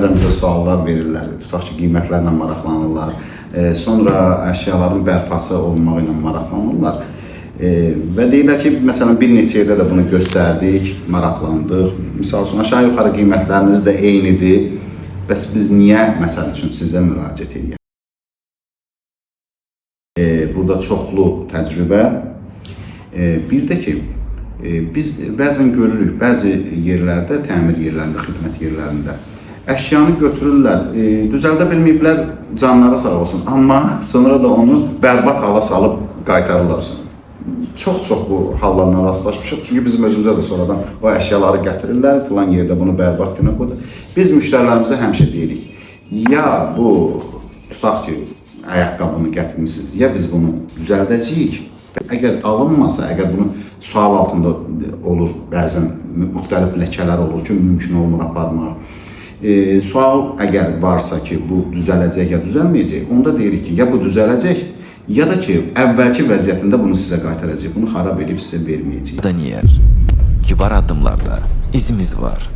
bəzən bizə suallar verirlər, tutaq ki, qiymətlərlə maraqlanırlar, sonra əşyaların bərpası olunmağı ilə maraqlanırlar. Və deyirlər ki, məsələn, bir neçə yerdə də bunu göstərdik, maraqlandıq. Misal üçün, aşağı-yuxarı qiymətləriniz də eynidir. Bəs biz niyə, məsəl üçün, sizə müraciət edək? Burada çoxlu təcrübə. Bir də ki, biz bəzən görürük, bəzi yerlərdə, təmir yerlərində, xidmət yerlərində əşyanı götürürlər, düzəldə bilməyiblər, canları sağ olsun, amma sonra da onu bərbad hala salıb qaytarırlar. Çox bu hallarla rastlaşmışıq, çünki bizim özümüzə də sonradan o əşyaları gətirirlər, filan yerdə bunu bərbad günə qoydur. Biz müştərilərimizə həmişə deyirik, ya bu, tutaq ki, ayaqqabını gətirmişsiniz, ya biz bunu düzəldəcəyik. Əgər alınmasa, əgər bunu sual altında olur, bəzən müxtəlif ləkələr olur ki, mümkün olmur aparmaq. Sual əgər varsa ki, bu düzələcək ya düzəlməyəcək, onda deyirik ki, ya bu düzələcək, ya da ki, əvvəlki vəziyyətində bunu sizə qaytaracaq, bunu xarab edib sizə verməyəcək. Daniel, kibar addımlarda izimiz var.